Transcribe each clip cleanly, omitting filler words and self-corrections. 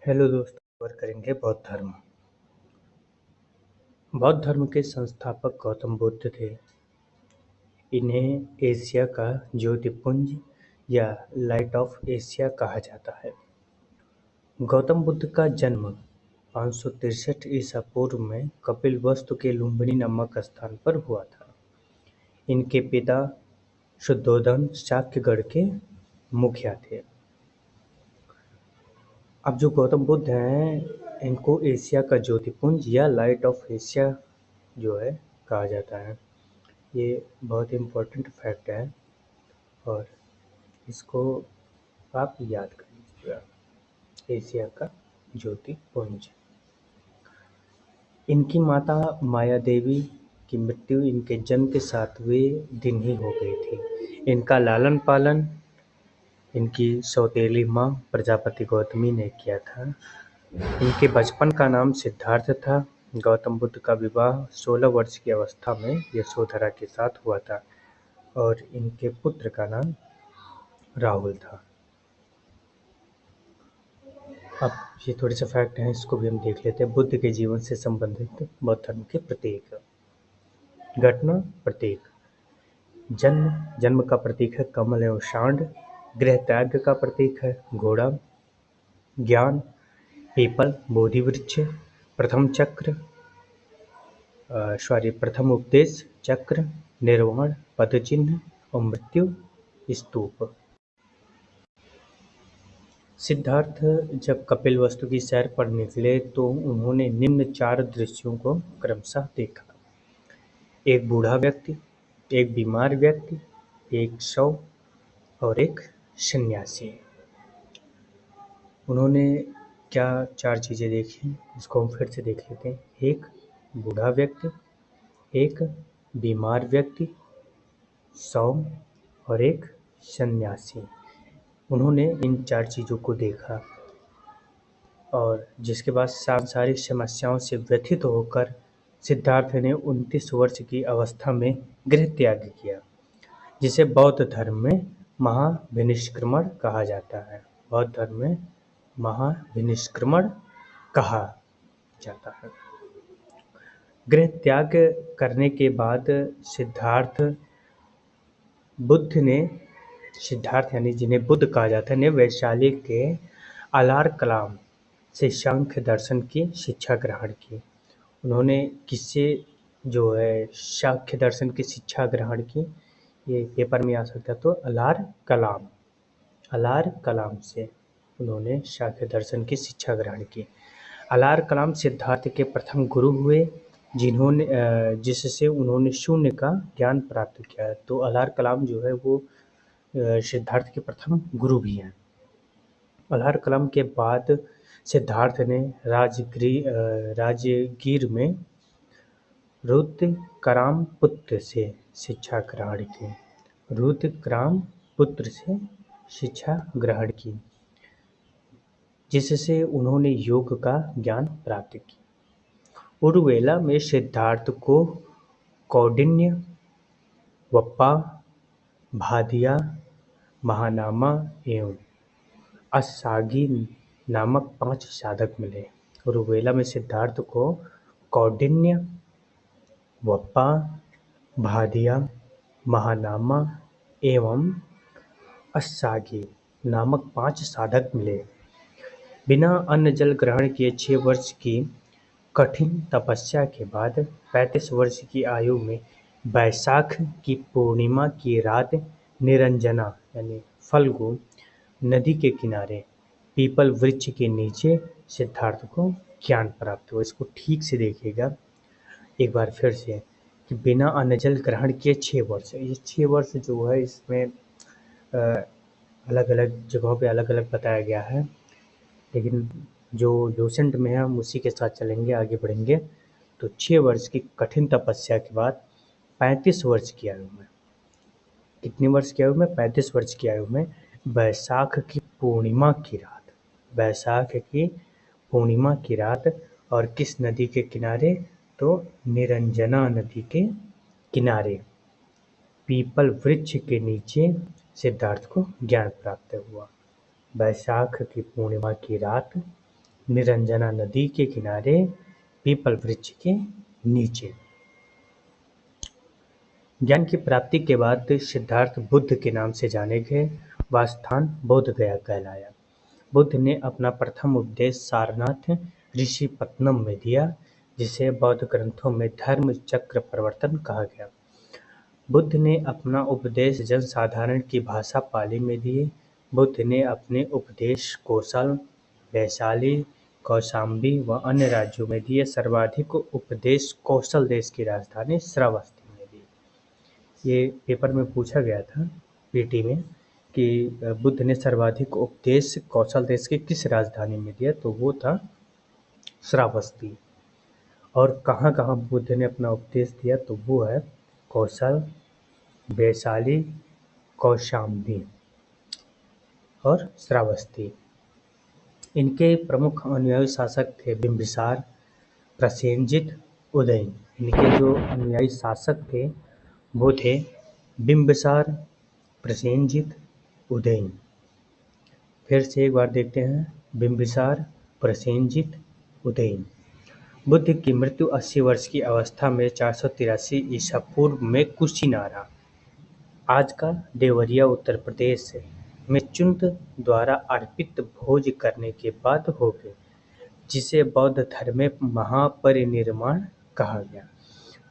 Hello दोस्तों, cover करेंगे बौद्ध धर्म। बौद्ध धर्म के संस्थापक गौतम बुद्ध थे। इन्हें एशिया का ज्योतिपुंज या लाइट ऑफ एशिया कहा जाता है। गौतम बुद्ध का जन्म 563 ईसा पूर्व में कपिलवस्तु के लुम्बिनी नामक स्थान पर हुआ था। इनके पिता शुद्धोधन शाक्यगढ़ के मुखिया थे। अब जो गौतम बुद्ध हैं, इनको एशिया का ज्योतिपुंज या लाइट ऑफ एशिया जो है कहा जाता है। ये बहुत इम्पोर्टेंट फैक्ट है और इसको आप याद कर लीजिएगा, एशिया का ज्योतिपुंज। इनकी माता माया देवी की मृत्यु इनके जन्म के 7वें दिन ही हो गई थी। इनका लालन पालन इनकी सौतेली माँ प्रजापति गौतमी ने किया था। इनके बचपन का नाम सिद्धार्थ था। गौतम बुद्ध का विवाह 16 वर्ष की अवस्था में यशोधरा के साथ हुआ था और इनके पुत्र का नाम राहुल था। अब ये थोड़े से फैक्ट हैं, इसको भी हम देख लेते हैं। बुद्ध के जीवन से संबंधित बौद्ध धर्म के प्रतीक। घटना प्रतीक। जन्म का प्रतीक है कमल एवं सांड। गृह त्याग का प्रतीक है घोड़ा। ज्ञान पीपल बोधि वृक्ष। प्रथम चक्र प्रथम उपदेश चक्र। निर्वाण पद चिन्ह और मृत्यु स्तूप। सिद्धार्थ जब कपिलवस्तु की सैर पर निकले तो उन्होंने निम्न 4 दृश्यों को क्रमशः देखा। एक बूढ़ा व्यक्ति, एक बीमार व्यक्ति, एक शव और एक सन्यासी। उन्होंने क्या 4 चीज़ें देखी, इसको हम फिर से देख लेते हैं। एक बूढ़ा व्यक्ति, एक बीमार व्यक्ति, शव और एक सन्यासी। उन्होंने इन 4 चीज़ों को देखा और जिसके बाद सांसारिक समस्याओं से व्यथित होकर सिद्धार्थ ने 29 वर्ष की अवस्था में गृह त्याग किया, जिसे बौद्ध धर्म में महाविनिष्क्रमण कहा जाता है। बौद्ध धर्म में महाविनिष्क्रमण कहा जाता है। गृह त्याग करने के बाद सिद्धार्थ यानी जिन्हें बुद्ध कहा जाता है, ने वैशाली के अलार कलाम से सांख्य दर्शन की शिक्षा ग्रहण की। उन्होंने किससे जो है सांख्य दर्शन की शिक्षा ग्रहण की, ये पेपर में आ सकता है, तो अलार कलाम से उन्होंने सांख्य दर्शन की शिक्षा ग्रहण की। अलार कलाम सिद्धार्थ के प्रथम गुरु हुए, जिससे उन्होंने शून्य का ज्ञान प्राप्त किया। तो अलार कलाम जो है वो सिद्धार्थ के प्रथम गुरु भी हैं। अलार कलाम के बाद सिद्धार्थ ने राजगीर में रुद्रकाम पुत्र से शिक्षा ग्रहण की, जिससे उन्होंने योग का ज्ञान प्राप्त किया। उरुवेला में सिद्धार्थ को कौंडिन्य, वप्पा, भादिया, महानामा एवं असागी नामक 5 साधक मिले। उरुवेला में सिद्धार्थ को कौंडिन्य, वप्पा, भादिया, महानामा एवं असागी नामक 5 साधक मिले। बिना अन्न जल ग्रहण किए 6 वर्ष की कठिन तपस्या के बाद 35 वर्ष की आयु में बैसाख की पूर्णिमा की रात निरंजना यानी फल्गु नदी के किनारे पीपल वृक्ष के नीचे सिद्धार्थ को ज्ञान प्राप्त हुआ। इसको ठीक से देखिएगा एक बार फिर से कि बिना अन्न जल ग्रहण किए 6 वर्ष। ये 6 वर्ष जो है इसमें अलग अलग जगहों पे अलग अलग बताया गया है, लेकिन जो लोसेंट में है हम उसी के साथ चलेंगे, आगे बढ़ेंगे। तो 6 वर्ष की कठिन तपस्या के बाद 35 वर्ष की आयु में, कितनी वर्ष की आयु में? 35 वर्ष की आयु में बैसाख की पूर्णिमा की रात और किस नदी के किनारे? तो निरंजना नदी के किनारे पीपल वृक्ष के नीचे सिद्धार्थ को ज्ञान प्राप्त हुआ। बैसाख की पूर्णिमा की रात निरंजना नदी के किनारे पीपल वृक्ष के नीचे। ज्ञान की प्राप्ति के बाद सिद्धार्थ बुद्ध के नाम से जाने गए। वह स्थान बोध गया कहलाया। बुद्ध ने अपना प्रथम उपदेश सारनाथ ऋषिपत्तनम में दिया, जिसे बौद्ध ग्रंथों में धर्म चक्र प्रवर्तन कहा गया। बुद्ध ने अपना उपदेश जनसाधारण की भाषा पाली में दिए। बुद्ध ने अपने उपदेश कोसल, वैशाली, कौशाम्बी व अन्य राज्यों में दिए। सर्वाधिक उपदेश कौशल देश की राजधानी श्रावस्ती में दिए। ये पेपर में पूछा गया था पीटी में कि बुद्ध ने सर्वाधिक उपदेश कौशल देश की किस राजधानी में दिया, तो वो था श्रावस्ती। और कहाँ कहाँ बुद्ध ने अपना उपदेश दिया, तो वो है कौशल, वैशाली, कौशाम्बी और श्रावस्ती। इनके प्रमुख अनुयायी शासक थे बिंबिसार, प्रसेनजित, उदयन। इनके जो अनुयायी शासक थे वो थे बिंबिसार, प्रसेनजित, उदयन। फिर से एक बार देखते हैं, बिंबिसार, प्रसेनजित, उदयन। बुद्ध की मृत्यु 80 वर्ष की अवस्था में 483 ईसा पूर्व में कुशीनारा, आज का देवरिया उत्तर प्रदेश में चुंद द्वारा अर्पित भोज करने के बाद हो गए, जिसे बौद्ध धर्म में महापरिनिर्वाण कहा गया।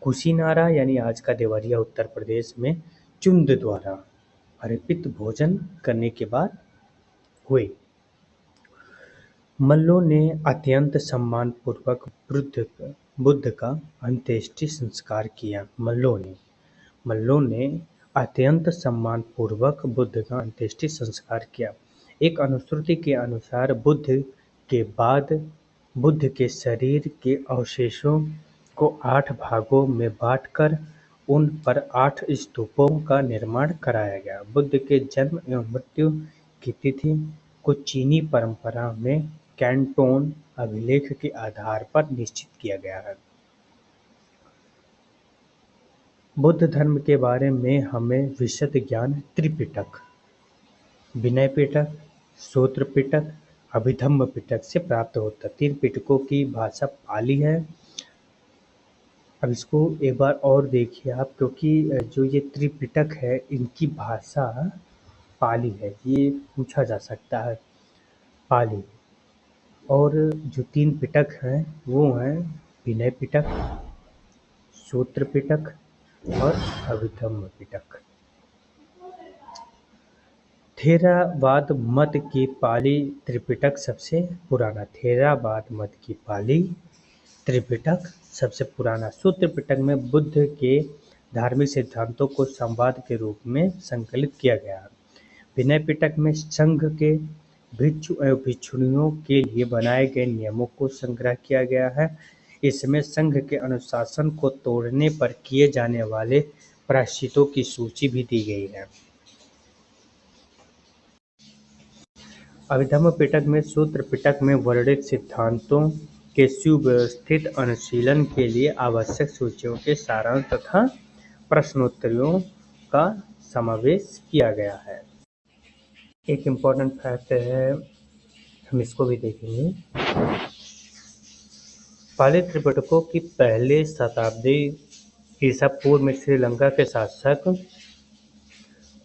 कुशीनारा यानी आज का देवरिया उत्तर प्रदेश में चुंद द्वारा अर्पित भोजन करने के बाद हुए। मल्लों ने अत्यंत सम्मानपूर्वक बुद्ध का अंत्येष्टि संस्कार किया। मल्लों ने अत्यंत सम्मानपूर्वक बुद्ध का अंत्येष्टि संस्कार किया। एक अनुश्रुति के अनुसार बुद्ध के बाद बुद्ध के शरीर के अवशेषों को 8 भागों में बांटकर उन पर 8 स्तूपों का निर्माण कराया गया। बुद्ध के जन्म एवं मृत्यु की तिथि को चीनी परंपरा में कैंटोन अभिलेख के आधार पर निश्चित किया गया है। बुद्ध धर्म के बारे में हमें विशद ज्ञान त्रिपिटक, विनय पिटक, सूत्र पिटक, अभिधम्म पिटक से प्राप्त होता है। 3 पिटकों की भाषा पाली है। अब इसको एक बार और देखिए आप, क्योंकि जो ये त्रिपिटक है इनकी भाषा पाली है, ये पूछा जा सकता है पाली। और जो 3 पिटक हैं वो हैं विनय पिटक, सूत्र पिटक और अभिधम्म पिटक। थेरावाद मत की पाली त्रिपिटक सबसे पुराना। थेरावाद मत की पाली त्रिपिटक सबसे पुराना। सूत्र पिटक में बुद्ध के धार्मिक सिद्धांतों को संवाद के रूप में संकलित किया गया है। विनय पिटक में संघ के भिक्षु एवं भिक्षुणियों के लिए बनाए गए नियमों को संग्रह किया गया है। इसमें संघ के अनुशासन को तोड़ने पर किए जाने वाले प्रायश्चितों की सूची भी दी गई है। अभिधम्म पिटक में सूत्र पिटक में वर्णित सिद्धांतों के सुव्यवस्थित अनुशीलन के लिए आवश्यक सूचियों के सारांश तथा प्रश्नोत्तरियों का समावेश किया गया है। एक इम्पोर्टेंट फैक्ट है, हम इसको भी देखेंगे। पाली त्रिपिटकों की पहले शताब्दी ईसा पूर्व में श्रीलंका के शासक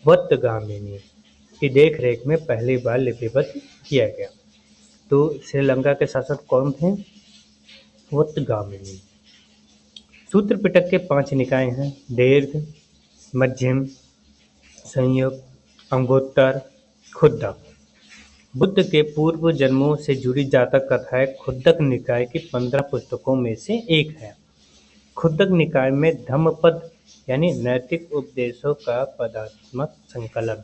वत्तगामिनी की देखरेख में पहली बार लिपिबद्ध किया गया। तो श्रीलंका के शासक कौन थे? वत्तगामिनी। सूत्र पिटक के 5 निकाय हैं: दीर्घ, मध्यम, संयुक्त, अंगोत्तर, खुद्दक। बुद्ध के पूर्व जन्मों से जुड़ी जातक कथाएं खुद्दक निकाय की 15 पुस्तकों में से एक है। खुद्दक निकाय में धम्मपद यानी नैतिक उपदेशों का पदात्मक संकलन,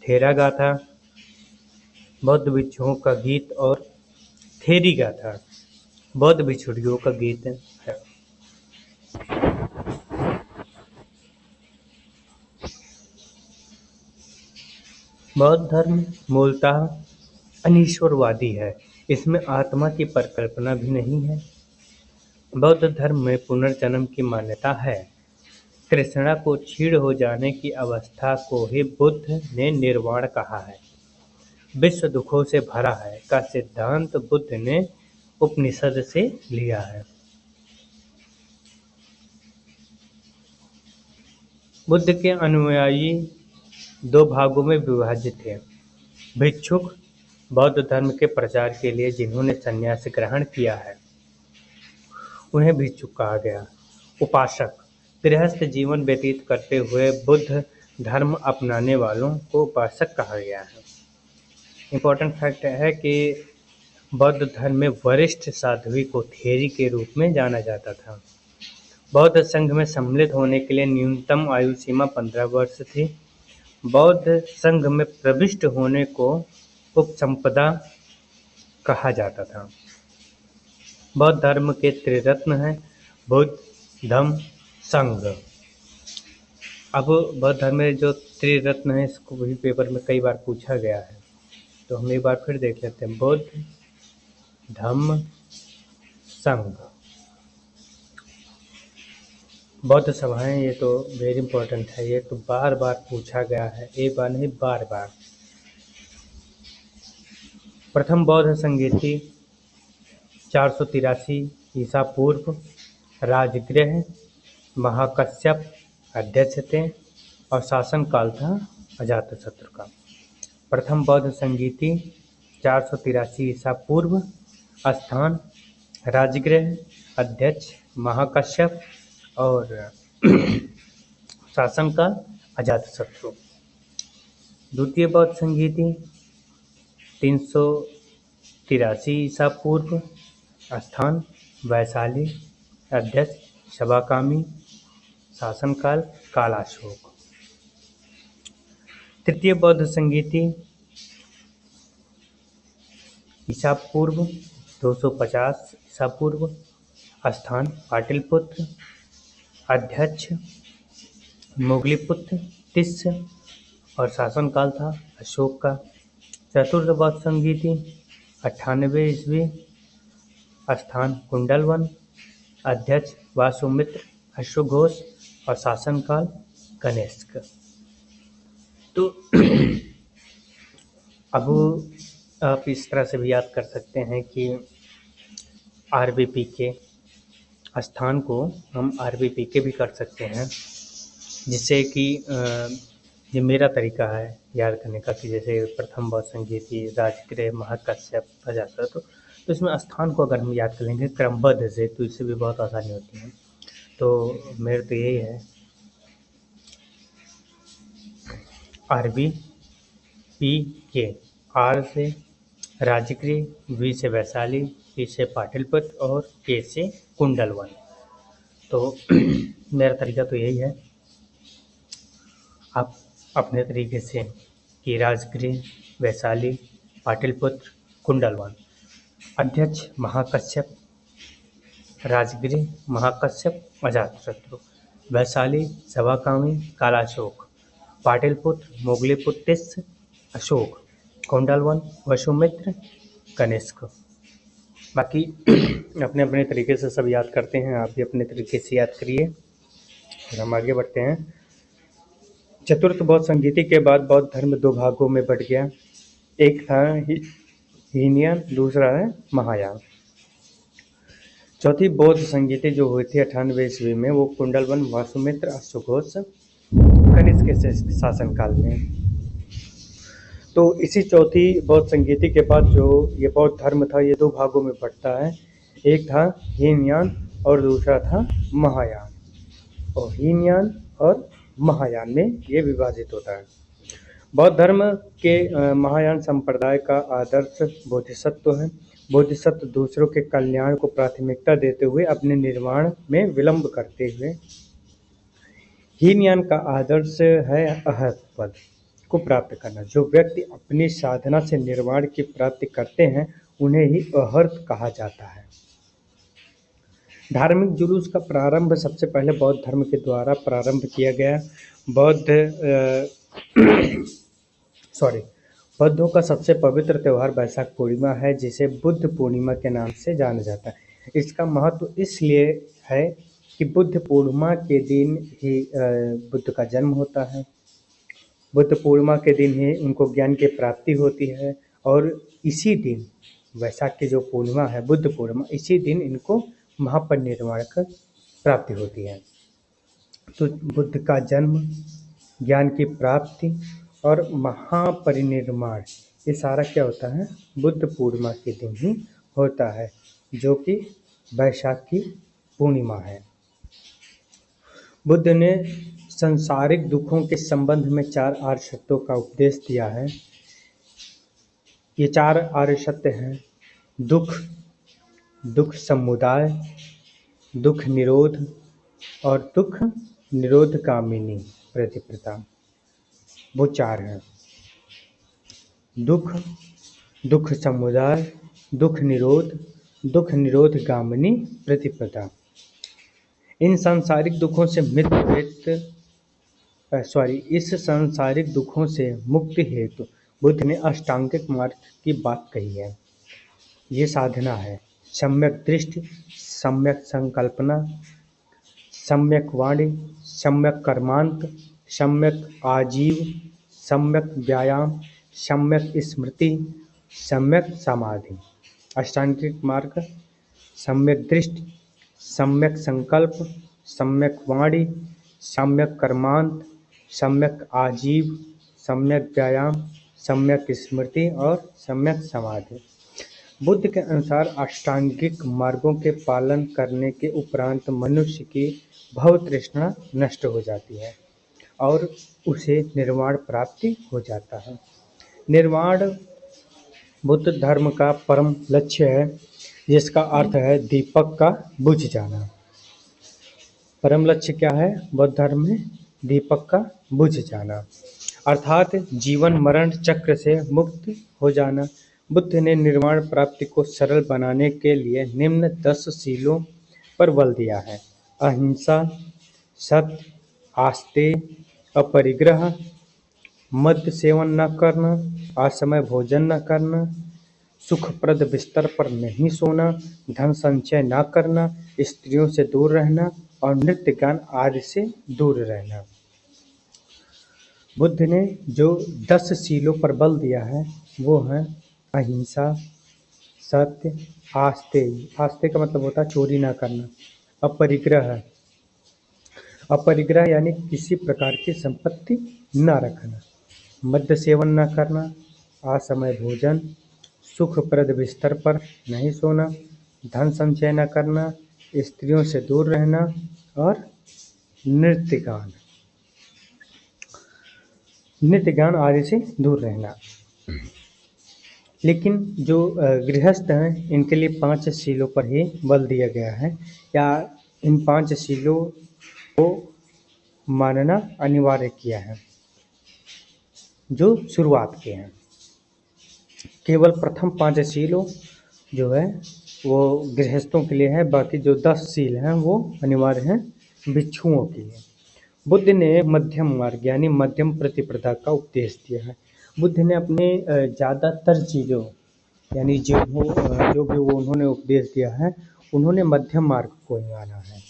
थेरा गाथा, बौद्ध भिक्षुओं का गीत और थेरी गाथा, बौद्ध भिक्षुणियों का गीत है। बौद्ध धर्म मूलतः अनीश्वरवादी है। इसमें आत्मा की परिकल्पना भी नहीं है। बौद्ध धर्म में पुनर्जन्म की मान्यता है। तृष्णा को क्षीण हो जाने की अवस्था को ही बुद्ध ने निर्वाण कहा है। विश्व दुखों से भरा है का सिद्धांत बुद्ध ने उपनिषद से लिया है। बुद्ध के अनुयायी दो भागों में विभाजित थे। भिक्षुक बौद्ध धर्म के प्रचार के लिए जिन्होंने संन्यास ग्रहण किया है उन्हें भिक्षुक कहा गया। उपासक गृहस्थ जीवन व्यतीत करते हुए बुद्ध धर्म अपनाने वालों को उपासक कहा गया है। इम्पोर्टेंट फैक्ट है कि बौद्ध धर्म में वरिष्ठ साध्वी को थेरी के रूप में जाना जाता था। बौद्ध संघ में सम्मिलित होने के लिए न्यूनतम आयु सीमा 15 वर्ष थी। बौद्ध संघ में प्रविष्ट होने को उपसंपदा कहा जाता था। बौद्ध धर्म के त्रिरत्न हैं बुद्ध, धम्म, संघ। अब बौद्ध धर्म में जो त्रिरत्न है इसको भी पेपर में कई बार पूछा गया है, तो हम एक बार फिर देख लेते हैं। बुद्ध, धम्म, संघ। बौद्ध सभाएं, ये तो वेरी इंपॉर्टेंट है, ये तो बार बार पूछा गया है, एक बार नहीं बार बार। प्रथम बौद्ध संगीति 483 ईसा पूर्व, राजगृह महाकश्यप अध्यक्ष थे और शासन काल था अजातशत्रु का। प्रथम बौद्ध संगीति 483 ईसा पूर्व, स्थान राजगृह, अध्यक्ष महाकश्यप और शासनकाल अजातशत्रु। द्वितीय बौद्ध संगीति 383 ईसा पूर्व, स्थान वैशाली, अध्यक्ष शबाकामी, शासनकाल कालाशोक। तृतीय बौद्ध संगीति ईसा पूर्व 250 ईसा पूर्व, स्थान पाटलिपुत्र, अध्यक्ष मोगलीपुत्र तिस्य और शासनकाल था अशोक का। चतुर्थ बौद्ध संगीति 98 ईस्वी, स्थान कुंडलवन, अध्यक्ष वासुमित्र अश्वघोष और शासनकाल कनिष्क। तो अब आप इस तरह से भी याद कर सकते हैं कि आरबीपी के स्थान को हम आरबीपी के भी कर सकते हैं, जिससे कि ये मेरा तरीका है याद करने का कि जैसे प्रथम बौद्ध संगीति, राजगृह महाकश्यप अजातशत्रु, तो इसमें स्थान को अगर हम याद कर लेंगे क्रमबद्ध से तो इससे भी बहुत आसानी होती है। तो मेरे तो यही है, आरबी पी के, आर से राजगृह, वी से वैशाली, पी से पाटलिपुत्र और के से कुंडलवन। तो मेरा तरीका तो यही है, आप अपने तरीके से कि राजगृह, वैशाली, पाटलिपुत्र, कुंडलवन, अध्यक्ष महाकश्यप, राजगृह महाकश्यप अजातशत्रु, वैशाली सभाकामी कालाशोक, पाटलिपुत्र मोगलीपुत्र अशोक, कुंडलवन वसुमित्र कनिष्क। बाकी अपने अपने तरीके से सब याद करते हैं, आप भी अपने तरीके से याद करिए। हम आगे बढ़ते हैं। चतुर्थ बौद्ध संगीति के बाद बौद्ध धर्म दो भागों में बट गया, एक था हीनयान, दूसरा है महायान। चौथी बौद्ध संगीति जो हुई थी 98 ईस्वी में, वो कुंडलवन वासुमित्र अश्वघोष कनिष्क के शासनकाल में। तो इसी चौथी बौद्ध संगीति के बाद जो ये बौद्ध धर्म था ये दो भागों में बंटता है, एक था हीनयान और दूसरा था महायान। और हीनयान और महायान में ये विभाजित होता है। बौद्ध धर्म के महायान संप्रदाय का आदर्श बोधिसत्व है। बोधिसत्व दूसरों के कल्याण को प्राथमिकता देते हुए अपने निर्वाण में विलंब करते हुए। हीनयान का आदर्श है अहत पद को प्राप्त करना। जो व्यक्ति अपनी साधना से निर्वाण की प्राप्ति करते हैं उन्हें ही अहर्त कहा जाता है। धार्मिक जुलूस का प्रारंभ सबसे पहले बौद्ध धर्म के द्वारा प्रारंभ किया गया। बौद्धों का सबसे पवित्र त्यौहार बैसाख पूर्णिमा है, जिसे बुद्ध पूर्णिमा के नाम से जाना जाता है। इसका महत्व इसलिए है कि बुद्ध पूर्णिमा के दिन ही बुद्ध का जन्म होता है। बुद्ध पूर्णिमा के दिन ही उनको ज्ञान की प्राप्ति होती है और इसी दिन वैशाख की जो पूर्णिमा है बुद्ध पूर्णिमा, इसी दिन इनको महापरिनिर्वाण की प्राप्ति होती है। तो बुद्ध का जन्म, ज्ञान की प्राप्ति और महापरिनिर्वाण, ये सारा क्या होता है बुद्ध पूर्णिमा के दिन ही होता है, जो कि वैशाख की पूर्णिमा है। बुद्ध ने सांसारिक दुखों के संबंध में 4 आर्य सत्यों का उपदेश दिया है। ये 4 आर्य सत्य हैं: दुख, दुख समुदाय, दुख निरोध और दुख निरोधगामिनी प्रतिपदा। वो 4 हैं: दुख, दुख समुदाय, दुख निरोध, दुख निरोधगामिनी प्रतिपदा। इस सांसारिक दुखों से मुक्ति हेतु बुद्ध ने अष्टांगिक मार्ग की बात कही है। ये साधना है: सम्यक दृष्टि, सम्यक संकल्पना, सम्यक वाणी, सम्यक कर्मांत, सम्यक आजीव, सम्यक व्यायाम, सम्यक स्मृति, सम्यक समाधि। अष्टांगिक मार्ग: सम्यक दृष्टि, सम्यक संकल्प, सम्यक वाणी, सम्यक कर्मांत, सम्यक आजीव, सम्यक व्यायाम, सम्यक स्मृति और सम्यक समाधि। बुद्ध के अनुसार अष्टांगिक मार्गों के पालन करने के उपरांत मनुष्य की भव तृष्णा नष्ट हो जाती है और उसे निर्वाण प्राप्ति हो जाता है। निर्वाण बुद्ध धर्म का परम लक्ष्य है, जिसका अर्थ है दीपक का बुझ जाना। परम लक्ष्य क्या है बौद्ध धर्म में? दीपक का बुझ जाना, अर्थात जीवन मरण चक्र से मुक्त हो जाना। बुद्ध ने निर्वाण प्राप्ति को सरल बनाने के लिए निम्न 10 शीलों पर बल दिया है: अहिंसा, सत्य, आस्तेय, अपरिग्रह, मद्य सेवन न करना, असमय भोजन न करना, सुखप्रद बिस्तर पर नहीं सोना, धन संचय न करना, स्त्रियों से दूर रहना और नृत्य गान आदि से दूर रहना। बुद्ध ने जो 10 शीलों पर बल दिया है वो हैं अहिंसा, सत्य, आस्तेय, आस्तेय का मतलब होता है चोरी ना करना, अपरिग्रह, अपरिग्रह यानी किसी प्रकार की संपत्ति न रखना, मद्य सेवन न करना, असमय भोजन, सुखप्रद बिस्तर पर नहीं सोना, धन संचय न करना, स्त्रियों से दूर रहना और नृत्य गान आदि से दूर रहना। लेकिन जो गृहस्थ हैं इनके लिए 5 शीलों पर ही बल दिया गया है, या इन 5 शीलों को मानना अनिवार्य किया है जो शुरुआत के हैं। केवल प्रथम 5 शीलों जो है वो गृहस्थों के लिए है, बाकी जो 10 शील हैं वो अनिवार्य हैं भिक्षुओं के लिए। बुद्ध ने मध्यम मार्ग यानी मध्यम प्रतिपदा का उपदेश दिया है। बुद्ध ने अपने ज़्यादातर चीज़ों यानी जो भी वो उन्होंने उपदेश दिया है, उन्होंने मध्यम मार्ग को ही माना है।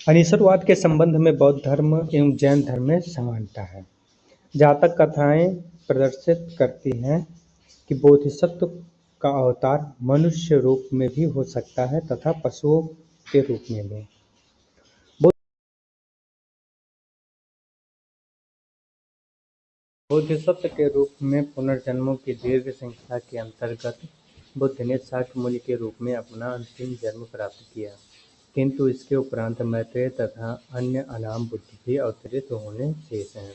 अनिश्वरवाद के संबंध में बौद्ध धर्म एवं जैन धर्म में समानता है। जातक कथाएं प्रदर्शित करती हैं कि बोधिसत्व का अवतार मनुष्य रूप में भी हो सकता है तथा पशुओं के रूप में भी। बोधिसत्व के रूप में पुनर्जन्मों की दीर्घ श्रृंखला के अंतर्गत बुद्ध ने शाक्यमुनि के रूप में अपना अंतिम जन्म प्राप्त किया, किंतु इसके उपरांत मैत्रेय तथा अन्य अनाम बुद्ध भी अवतरित होने शेष हैं।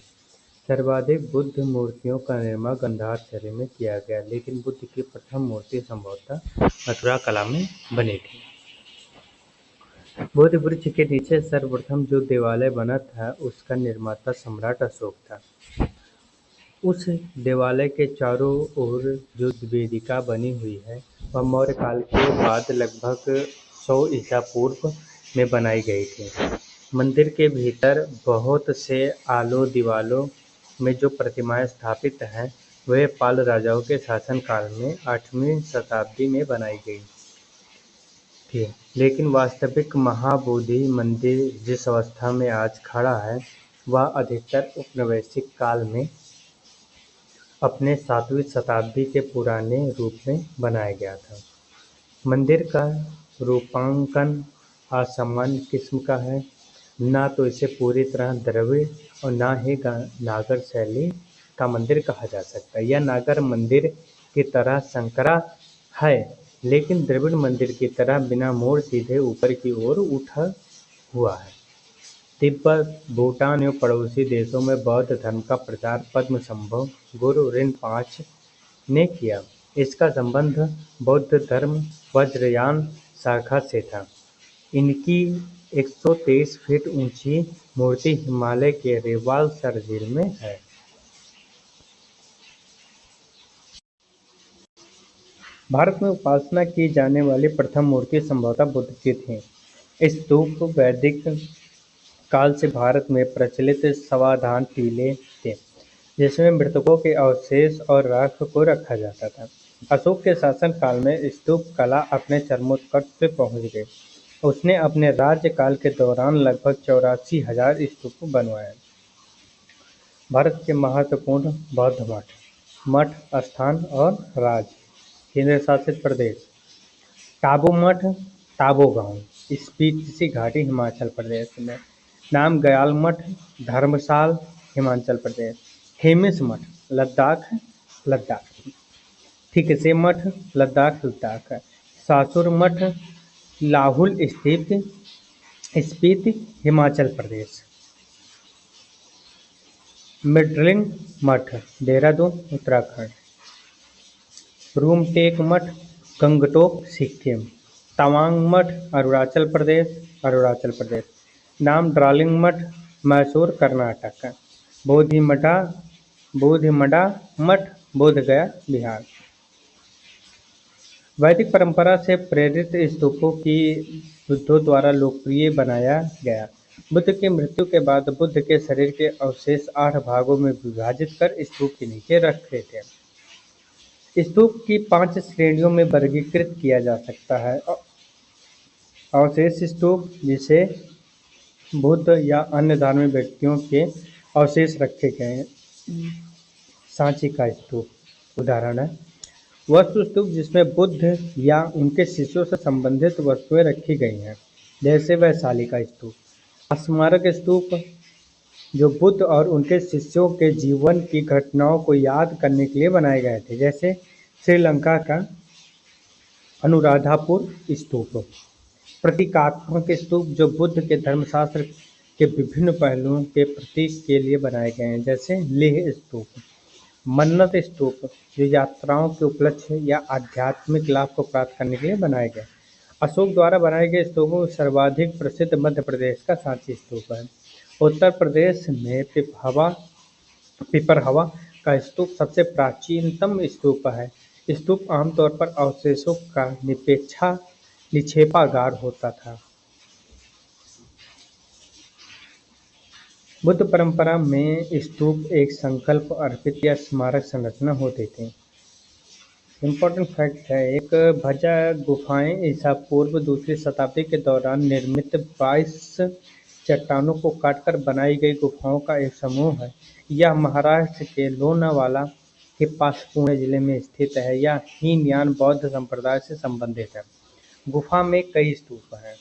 सर्वाधिक बुद्ध मूर्तियों का निर्माण गंधारचर्य में किया गया, लेकिन बुद्ध की प्रथम मूर्ति संभवतः मथुरा कला में बनी थी। बोधि वृक्ष के नीचे सर्वप्रथम जो देवालय बना था उसका निर्माता सम्राट अशोक था। उस देवालय के चारों ओर जो वेदिका बनी हुई है वह मौर्य काल के बाद लगभग 100 ईसा पूर्व में बनाई गई थी। मंदिर के भीतर बहुत से आलो दीवालों में जो प्रतिमाएं स्थापित हैं वे पाल राजाओं के शासनकाल में 8वीं शताब्दी में बनाई गई थी, लेकिन वास्तविक महाबोधि मंदिर जिस अवस्था में आज खड़ा है वह अधिकतर औपनिवेशिक काल में अपने 7वीं शताब्दी के पुराने रूप में बनाया गया था। मंदिर का रूपांकन असामान्य किस्म का है। ना तो इसे पूरी तरह द्रविड़ और ना ही नागर शैली का मंदिर कहा जा सकता। यह नागर मंदिर की तरह संकरा है, लेकिन द्रविड़ मंदिर की तरह बिना मोड़ सीधे ऊपर की ओर उठा हुआ है। तिब्बत, भूटान एवं पड़ोसी देशों में बौद्ध धर्म का प्रचार पद्मसंभव गुरु रिनपाच ने किया। इसका संबंध बौद्ध धर्म वज्रयान शाखा से था। इनकी 123 फीट ऊंची मूर्ति हिमालय के रेवालसर झील में है। भारत में उपासना की जाने वाली प्रथम मूर्ति संभवतः बुद्ध की थी। स्तूप वैदिक काल से भारत में प्रचलित समाधान टीले थे, जिसमें मृतकों के अवशेष और राख को रखा जाता था। अशोक के शासन काल में स्तूप कला अपने चरमोत्कर्ष पे पहुंच गई। उसने अपने राज्यकाल के दौरान लगभग 84,000 स्तूप बनवाए। भारत के महत्वपूर्ण बौद्ध मठ, मठ स्थान और राज्य, केंद्र शासित प्रदेश: टाबू मठ, टाबो गांव, स्पीति घाटी, हिमाचल प्रदेश में। नामग्याल मठ, धर्मशाल, हिमाचल प्रदेश। हेमिस मठ, लद्दाख, लद्दाख। ठिकसे मठ, लद्दाख, लद्दाख। सासुर मठ, लाहुल स्थित, स्पीति, हिमाचल प्रदेश। मिड्रिंग मठ, देहरादून, उत्तराखंड। रूमटेक मठ, गंगटोक, सिक्किम। तवांग मठ, अरुणाचल प्रदेश, अरुणाचल प्रदेश। नाम ड्रालिंग मठ, मैसूर, कर्नाटक। बोधिमठा मठ, बोधगया, बिहार। वैदिक परंपरा से प्रेरित स्तूपों की बुद्धों द्वारा लोकप्रिय बनाया गया। बुद्ध की मृत्यु के बाद बुद्ध के शरीर के अवशेष 8 भागों में विभाजित कर स्तूप के नीचे रखे थे। स्तूप की 5 श्रेणियों में वर्गीकृत किया जा सकता है। अवशेष स्तूप, जिसे बुद्ध या अन्य धार्मिक व्यक्तियों के अवशेष रखे गए हैं। सांची का स्तूप उदाहरण है। वस्तु स्तूप, जिसमें बुद्ध या उनके शिष्यों से संबंधित वस्तुएं रखी गई हैं, जैसे वैशाली का स्तूप। स्मारक स्तूप, जो बुद्ध और उनके शिष्यों के जीवन की घटनाओं को याद करने के लिए बनाए गए थे, जैसे श्रीलंका का अनुराधापुर स्तूप। प्रतीकात्मक स्तूप, जो बुद्ध के धर्मशास्त्र के विभिन्न पहलुओं के प्रतीक के लिए बनाए गए हैं, जैसे लेह स्तूप। मन्नत स्तूप, जो यात्राओं के उपलक्ष्य या आध्यात्मिक लाभ को प्राप्त करने के लिए बनाए गए। अशोक द्वारा बनाए गए स्तूपों में सर्वाधिक प्रसिद्ध मध्य प्रदेश का सांची स्तूप है। उत्तर प्रदेश में पिपरहवा का स्तूप सबसे प्राचीनतम स्तूप है। स्तूप आमतौर पर अवशेषों का निक्षेपागार होता था। बुद्ध परंपरा में स्तूप एक संकल्प अर्पित या स्मारक संरचना होती थी। इम्पोर्टेंट फैक्ट है, एक भजा गुफाएं ईसा पूर्व 2री शताब्दी के दौरान निर्मित 22 चट्टानों को काटकर बनाई गई गुफाओं का एक समूह है। यह महाराष्ट्र के लोनावाला के पास पुणे जिले में स्थित है। यह हीनयान बौद्ध संप्रदाय से संबंधित है। गुफा में कई स्तूप हैं।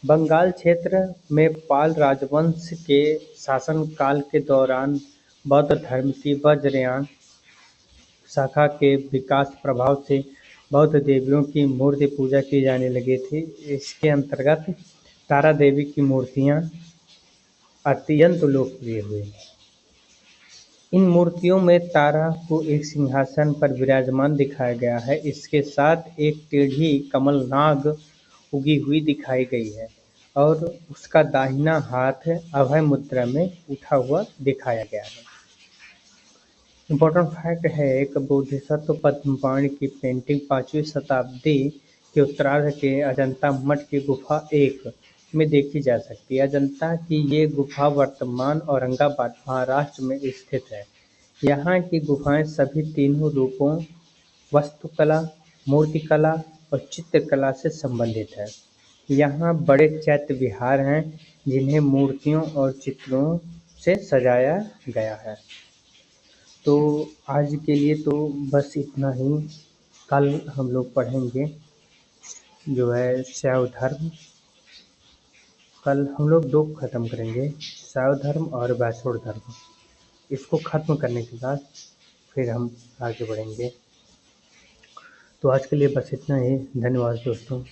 बंगाल क्षेत्र में पाल राजवंश के शासनकाल के दौरान बौद्ध धर्म की वज्रयान शाखा के विकास प्रभाव से बौद्ध देवियों की मूर्ति पूजा की जाने लगी थी। इसके अंतर्गत तारा देवी की मूर्तियां अत्यंत लोकप्रिय हुई। इन मूर्तियों में तारा को एक सिंहासन पर विराजमान दिखाया गया है। इसके साथ एक टेढ़ी कमलनाग उगी हुई दिखाई गई है और उसका दाहिना हाथ अभय मुद्रा में उठा हुआ दिखाया गया है। इम्पोर्टेंट फैक्ट है, एक बोधिसत्व पद्मपाणि की पेंटिंग 5वीं शताब्दी के उत्तरार्ध के अजंता मठ की गुफा 1 में देखी जा सकती है। अजंता की ये गुफा वर्तमान औरंगाबाद, महाराष्ट्र में स्थित है। यहाँ की गुफाएं सभी तीनों रूपों वास्तुकला, मूर्तिकला और चित्रकला से संबंधित है। यहाँ बड़े चैत्य विहार हैं, जिन्हें मूर्तियों और चित्रों से सजाया गया है। तो आज के लिए तो बस इतना ही। कल हम लोग पढ़ेंगे जो है शैव धर्म। कल हम लोग दो ख़त्म करेंगे, शैव धर्म और वैष्णव धर्म। इसको ख़त्म करने के बाद फिर हम आगे बढ़ेंगे। तो आज के लिए बस इतना ही। धन्यवाद दोस्तों।